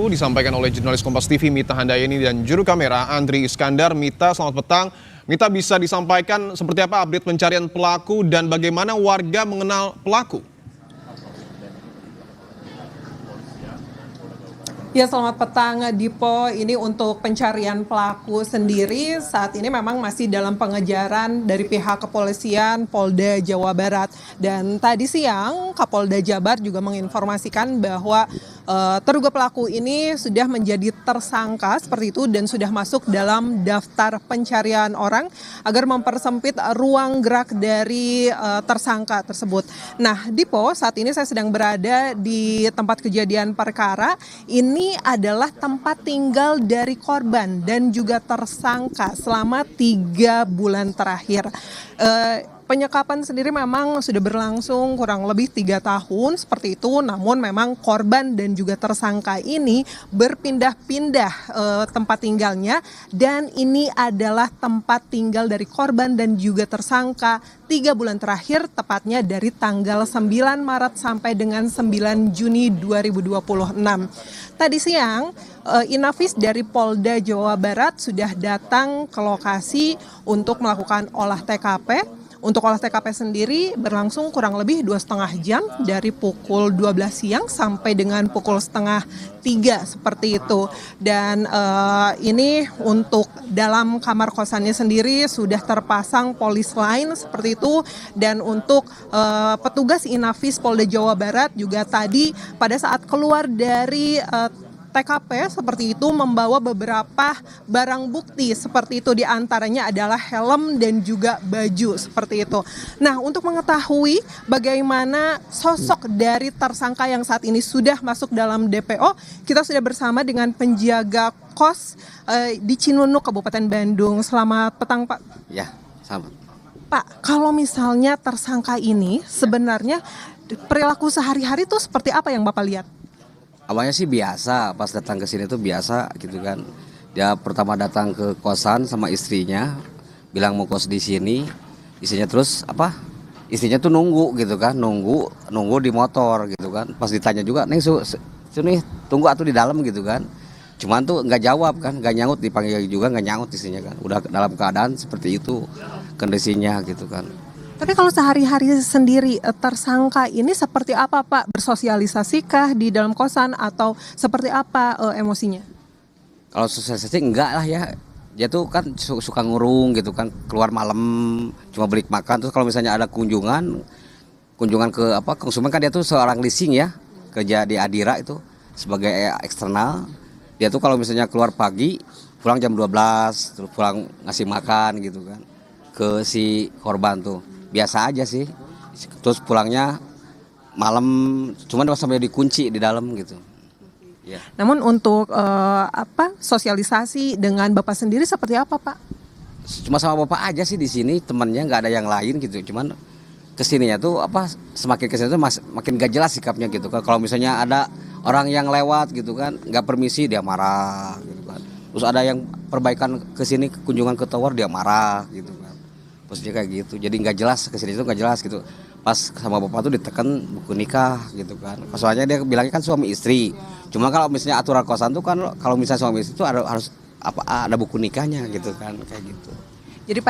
itu disampaikan oleh jurnalis Kompas TV Mita Handayani dan juru kamera Andri Iskandar. Mita, selamat petang. Mita, bisa disampaikan seperti apa update pencarian pelaku dan bagaimana warga mengenal pelaku? Ya, selamat petang Dipo. Ini untuk pencarian pelaku sendiri saat ini memang masih dalam pengejaran dari pihak kepolisian Polda Jawa Barat. Dan tadi siang Kapolda Jabar juga menginformasikan bahwa terduga pelaku ini sudah menjadi tersangka seperti itu dan sudah masuk dalam daftar pencarian orang agar mempersempit ruang gerak dari tersangka tersebut. Nah, Dipo, saat ini saya sedang berada di tempat kejadian perkara. Ini adalah tempat tinggal dari korban dan juga tersangka selama 3 bulan terakhir. Penyekapan sendiri memang sudah berlangsung kurang lebih 3 tahun seperti itu, namun memang korban dan juga tersangka ini berpindah-pindah tempat tinggalnya, dan ini adalah tempat tinggal dari korban dan juga tersangka 3 bulan terakhir, tepatnya dari tanggal 9 Maret sampai dengan 9 Juni 2026. Tadi siang Inavis dari Polda Jawa Barat sudah datang ke lokasi untuk melakukan olah TKP. Untuk olah TKP sendiri berlangsung kurang lebih 2,5 jam dari pukul 12 siang sampai dengan pukul setengah 3 seperti itu. Dan ini untuk dalam kamar kosannya sendiri sudah terpasang polis lain seperti itu. Dan untuk petugas Inavis Polda Jawa Barat juga tadi pada saat keluar dari TKP seperti itu membawa beberapa barang bukti seperti itu, diantaranya adalah helm dan juga baju seperti itu. Nah, untuk mengetahui bagaimana sosok dari tersangka yang saat ini sudah masuk dalam DPO, kita sudah bersama dengan penjaga kos di Cinunuk, Kabupaten Bandung. Selamat petang, Pak. Ya, selamat. Pak, kalau misalnya tersangka ini sebenarnya perilaku sehari-hari itu seperti apa yang Bapak lihat? Awalnya sih biasa, pas datang ke sini tuh biasa gitu kan. Dia pertama datang ke kosan sama istrinya, bilang mau kos di sini. Istrinya terus istrinya tuh nunggu gitu kan, nunggu di motor gitu kan. Pas ditanya juga, "Neng, sini tunggu atuh di dalam," gitu kan. Cuman tuh nggak jawab kan, nggak nyaut, dipanggil juga nggak nyaut istrinya kan. Udah dalam keadaan seperti itu kondisinya gitu kan. Tapi kalau sehari-hari sendiri tersangka ini seperti apa, Pak? Bersosialisasikah di dalam kosan atau seperti apa emosinya? Kalau sosialisasi enggak lah ya. Dia tuh kan suka ngurung gitu kan, keluar malam cuma beli makan. Terus kalau misalnya ada kunjungan ke konsumen kan, dia tuh seorang leasing ya, kerja di Adira itu sebagai eksternal. Dia tuh kalau misalnya keluar pagi pulang jam 12, terus pulang ngasih makan gitu kan ke si korban tuh. Biasa aja sih, terus pulangnya malam, cuman sampai dikunci di dalam gitu. Ya. Namun untuk sosialisasi dengan Bapak sendiri seperti apa, Pak? Cuma sama Bapak aja sih di sini, temannya nggak ada yang lain gitu. Cuman kesininya tuh semakin kesini tuh makin gak jelas sikapnya gitu kan. Kalau misalnya ada orang yang lewat gitu kan, nggak permisi dia marah gitu kan. Terus ada yang perbaikan kesini, kunjungan ke tower dia marah gitu kan. Posisinya kayak gitu, jadi nggak jelas kesini itu nggak jelas gitu. Pas sama bapak tuh ditekan buku nikah gitu kan. Soalnya dia bilangnya kan suami istri. Cuma kalau misalnya aturan kosan tuh kan, kalau misalnya suami istri itu harus ada buku nikahnya gitu kan, kayak gitu. Jadi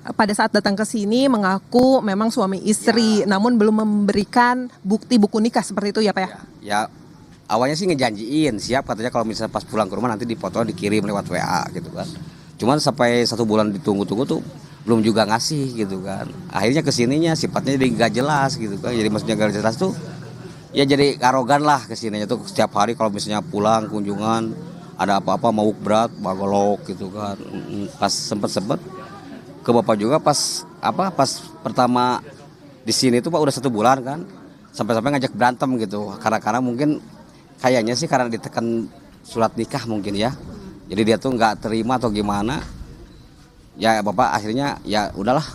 pada saat datang ke sini mengaku memang suami istri, ya, namun belum memberikan bukti buku nikah seperti itu ya, Pak ya? Ya, awalnya sih ngejanjiin siap katanya kalau misalnya pas pulang ke rumah nanti dipoto dikirim lewat WA gitu kan. Cuman sampai 1 bulan ditunggu-tunggu tuh belum juga ngasih gitu kan. Akhirnya kesininya sifatnya jadi nggak jelas gitu kan. Jadi maksudnya nggak jelas tuh ya jadi arogan lah kesininya tuh. Setiap hari kalau misalnya pulang kunjungan ada apa-apa mau berat bagolok gitu kan. Pas sempet ke bapak juga pas pertama di sini tuh Pak udah 1 bulan kan, sampai-sampai ngajak berantem gitu. Karena mungkin kayaknya sih karena ditekan surat nikah mungkin ya. Jadi dia tuh nggak terima atau gimana. Ya bapak akhirnya ya udahlah,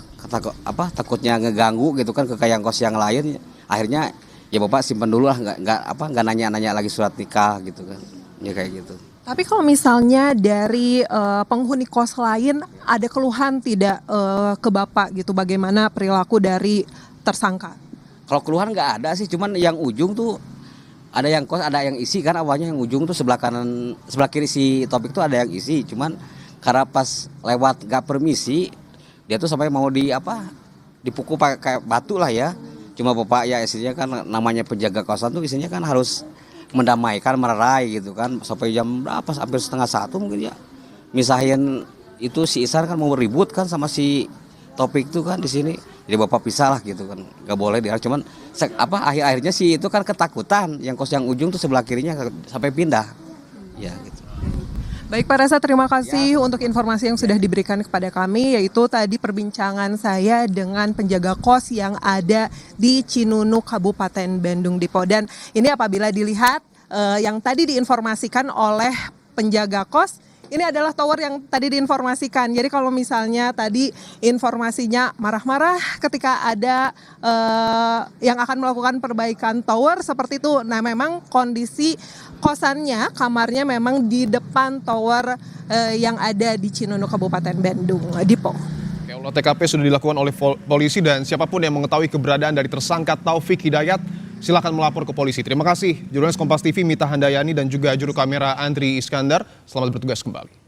takutnya ngeganggu gitu kan ke yang kos yang lain. Akhirnya ya bapak simpen dulu lah, nggak nanya lagi surat nikah gitu kan, ya kayak gitu. Tapi kalau misalnya dari penghuni kos lain ada keluhan tidak ke bapak gitu, bagaimana perilaku dari tersangka? Kalau keluhan nggak ada sih, cuman yang ujung tuh ada yang kos, ada yang isi kan awalnya yang ujung tuh sebelah kanan, sebelah kiri si Topik tuh ada yang isi, cuman karena pas lewat gak permisi dia tuh sampai mau dipukul pakai kayak batu lah ya. Cuma bapak ya isinya kan namanya penjaga kawasan tuh isinya kan harus mendamaikan, melerai gitu kan, sampai jam berapa, hampir setengah 1 mungkin ya. Misahin itu si Isan kan mau ribut kan sama si Topik tuh kan di sini. Jadi bapak pisah lah gitu kan, nggak boleh dia. Cuman akhir-akhirnya sih itu kan ketakutan, yang kos yang ujung tuh sebelah kirinya sampai pindah, ya gitu. Baik Pak Reza, terima kasih untuk informasi yang sudah diberikan kepada kami, yaitu tadi perbincangan saya dengan penjaga kos yang ada di Cinunuk, Kabupaten Bandung Dipo. Dan ini apabila dilihat yang tadi diinformasikan oleh penjaga kos, ini adalah tower yang tadi diinformasikan. Jadi kalau misalnya tadi informasinya marah-marah ketika ada yang akan melakukan perbaikan tower seperti itu. Nah memang kondisi kosannya, kamarnya memang di depan tower yang ada di Cinunuk, Kabupaten Bandung Dipo. Olah TKP sudah dilakukan oleh polisi dan siapapun yang mengetahui keberadaan dari tersangka Taufik Hidayat silakan melapor ke polisi. Terima kasih jurnalis Kompas TV Mita Handayani dan juga juru kamera Andri Iskandar. Selamat bertugas kembali.